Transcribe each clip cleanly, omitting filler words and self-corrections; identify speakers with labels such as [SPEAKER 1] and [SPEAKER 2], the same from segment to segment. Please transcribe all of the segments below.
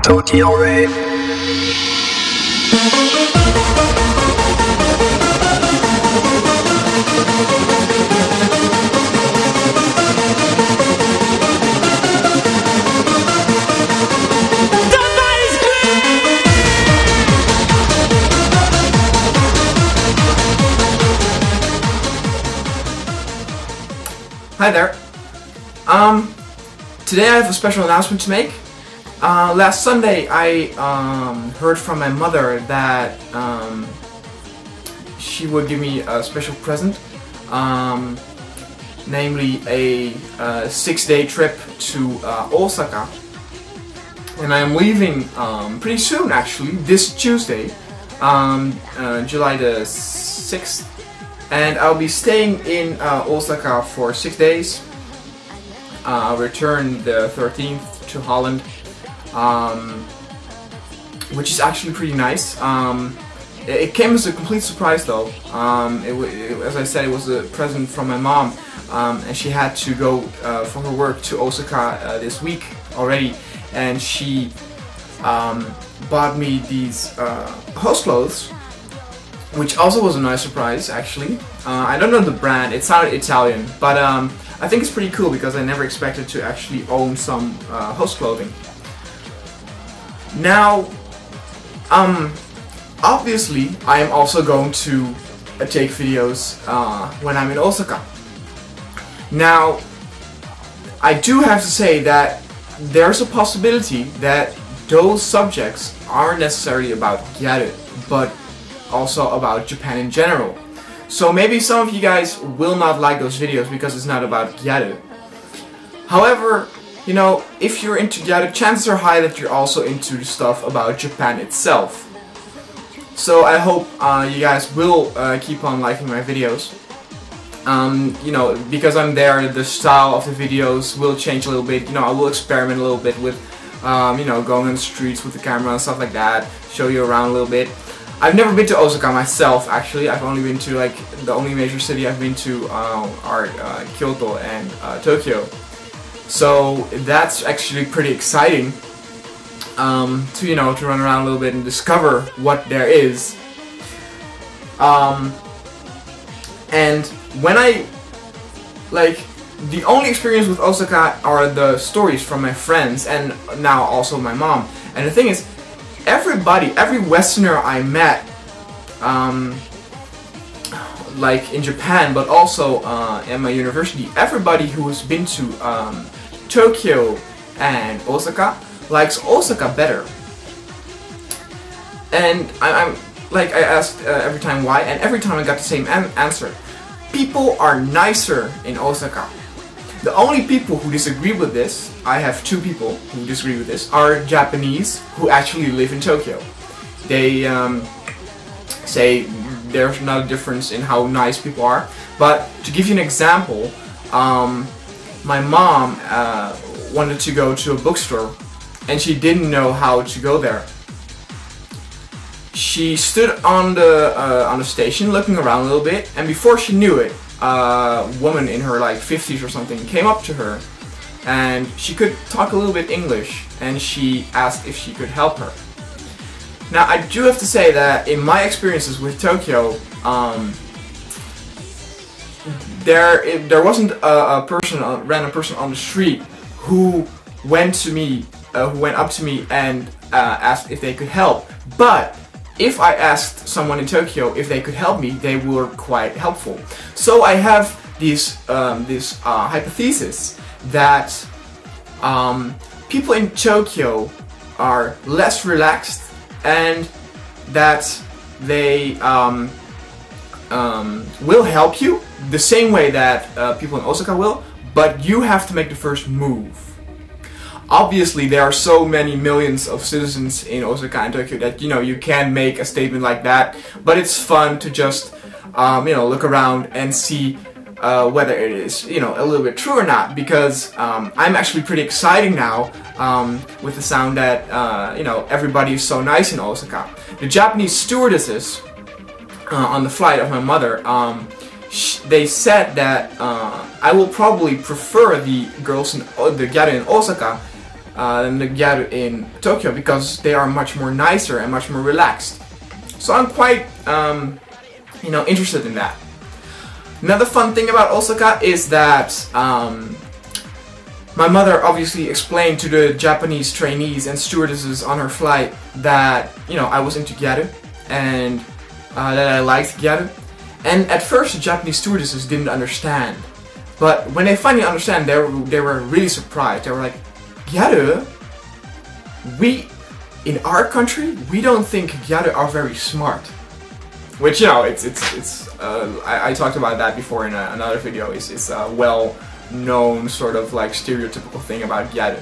[SPEAKER 1] Tokyo Ray.
[SPEAKER 2] Hi there. Today I have a special announcement to make. Last Sunday I heard from my mother that she would give me a special present, namely a 6-day trip to Osaka. And I am leaving pretty soon, actually, this Tuesday, July the 6th. And I'll be staying in Osaka for 6 days. I'll return the 13th to Holland, which is actually pretty nice. It came as a complete surprise though. As I said, it was a present from my mom, and she had to go for her work to Osaka this week already, and she bought me these house clothes, which also was a nice surprise, actually. I don't know the brand, it sounded Italian, but I think it's pretty cool because I never expected to actually own some house clothing. Now, obviously, I am also going to take videos when I'm in Osaka. Now, I do have to say that there's a possibility that those subjects aren't necessarily about Gyaru, but also about Japan in general. So maybe some of you guys will not like those videos because it's not about Gyaru. However, you know, if you're into Gyaru, chances are high that you're also into the stuff about Japan itself. So I hope you guys will keep on liking my videos. You know, because I'm there, the style of the videos will change a little bit. You know, I will experiment a little bit with, you know, going on the streets with the camera and stuff like that, show you around a little bit. I've never been to Osaka myself, actually. I've only been to, like, the only major city I've been to are Kyoto and Tokyo. So that's actually pretty exciting to, you know, to run around a little bit and discover what there is. And when the only experience with Osaka are the stories from my friends and now also my mom. And the thing is, every Westerner I met, like in Japan, but also at my university, everybody who has been to Tokyo and Osaka likes Osaka better. And I asked every time why, and every time I got the same answer. People are nicer in Osaka. The only people who disagree with this, I have two people who disagree with this, are Japanese who actually live in Tokyo. They say there's not a difference in how nice people are. But to give you an example, my mom wanted to go to a bookstore and she didn't know how to go there. She stood on the station looking around a little bit, and before she knew it, a woman in her like 50s or something came up to her, and she could talk a little bit English, and she asked if she could help her. Now I do have to say that in my experiences with Tokyo, there wasn't a random person on the street who went up to me and asked if they could help. But if I asked someone in Tokyo if they could help me, they were quite helpful. So I have this hypothesis that people in Tokyo are less relaxed and that they will help you the same way that people in Osaka will, but you have to make the first move. Obviously, there are so many millions of citizens in Osaka and Tokyo that, you know, you can make a statement like that, but it's fun to just, you know, look around and see whether it is, you know, a little bit true or not, because I'm actually pretty excited now with the sound that, you know, everybody is so nice in Osaka. The Japanese stewardesses on the flight of my mother, they said that I will probably prefer the girls in the Gyaru in Osaka than the Gyaru in Tokyo, because they are much more nicer and much more relaxed. So I'm quite, you know, interested in that. Another fun thing about Osaka is that my mother obviously explained to the Japanese trainees and stewardesses on her flight that, you know, I was into Gyaru and that I liked Gyaru. And at first the Japanese stewardesses didn't understand. But when they finally understand, they were really surprised. They were like, Gyaru? In our country, we don't think Gyaru are very smart. Which, you know, I talked about that before in another video. It's a well-known sort of like stereotypical thing about Gyaru.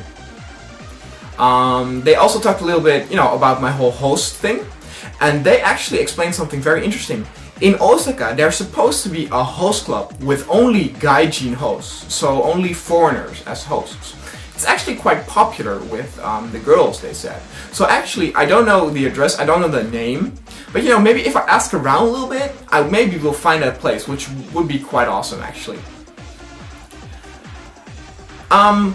[SPEAKER 2] They also talked a little bit, you know, about my whole host thing. And they actually explained something very interesting. In Osaka, there's supposed to be a host club with only gaijin hosts, so only foreigners as hosts. It's actually quite popular with the girls, they said. So actually, I don't know the address, I don't know the name, but you know, maybe if I ask around a little bit, maybe we'll find that place, which would be quite awesome, actually. Another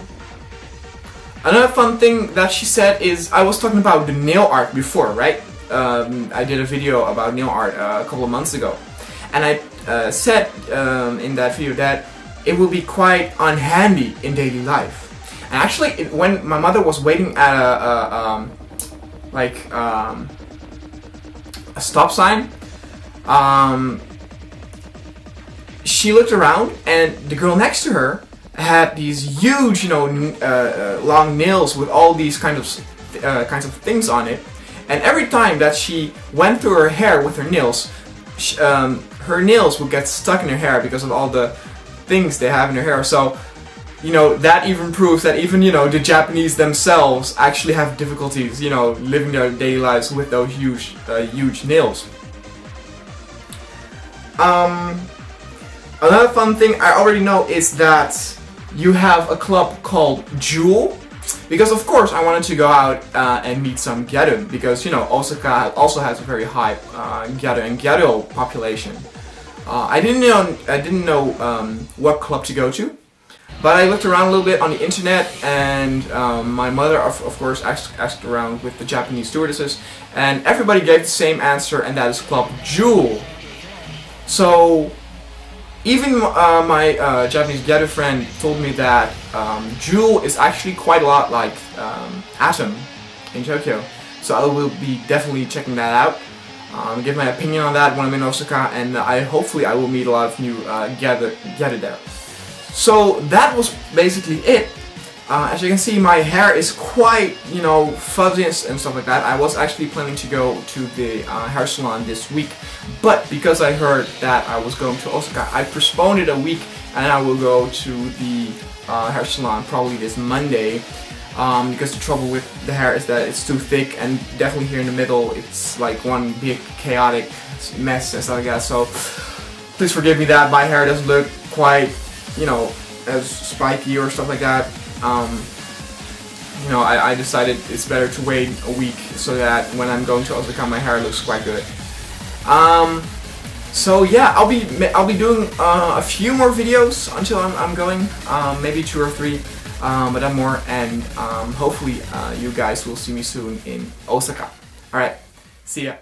[SPEAKER 2] fun thing that she said is, I was talking about the nail art before, right? I did a video about nail art a couple of months ago, and I said in that video that it will be quite unhandy in daily life. And actually, when my mother was waiting at a stop sign, she looked around, and the girl next to her had these huge, you know, long nails with all these kinds of things on it. And every time that she went through her hair with her nails, her nails would get stuck in her hair because of all the things they have in her hair. So, you know, that even proves that even, you know, the Japanese themselves actually have difficulties, you know, living their daily lives with those huge, huge nails. Another fun thing I already know is that you have a club called Gyaru. Because of course I wanted to go out and meet some Gyaru, because you know Osaka also has a very high Gyaru and Gyaru population. I didn't know what club to go to, but I looked around a little bit on the internet, and my mother of course asked around with the Japanese stewardesses, and everybody gave the same answer, and that is Club Gyaru. So even my Japanese Gyaru friend told me that Gyaru is actually quite a lot like Atom in Tokyo. So I will be definitely checking that out. Give my opinion on that when I'm in Osaka, and hopefully I will meet a lot of new Gyaru there. So that was basically it. As you can see, my hair is quite, you know, fuzzy and stuff like that. I was actually planning to go to the hair salon this week, but because I heard that I was going to Osaka, I postponed it a week, and I will go to the hair salon probably this Monday. Because the trouble with the hair is that it's too thick, and definitely here in the middle it's like one big chaotic mess and stuff like that. So please forgive me that my hair doesn't look quite, you know, as spiky or stuff like that. You know, I decided it's better to wait a week so that when I'm going to Osaka my hair looks quite good. So yeah, I'll be doing a few more videos until I'm going, maybe 2 or 3, but not more, and hopefully you guys will see me soon in Osaka. Alright, see ya.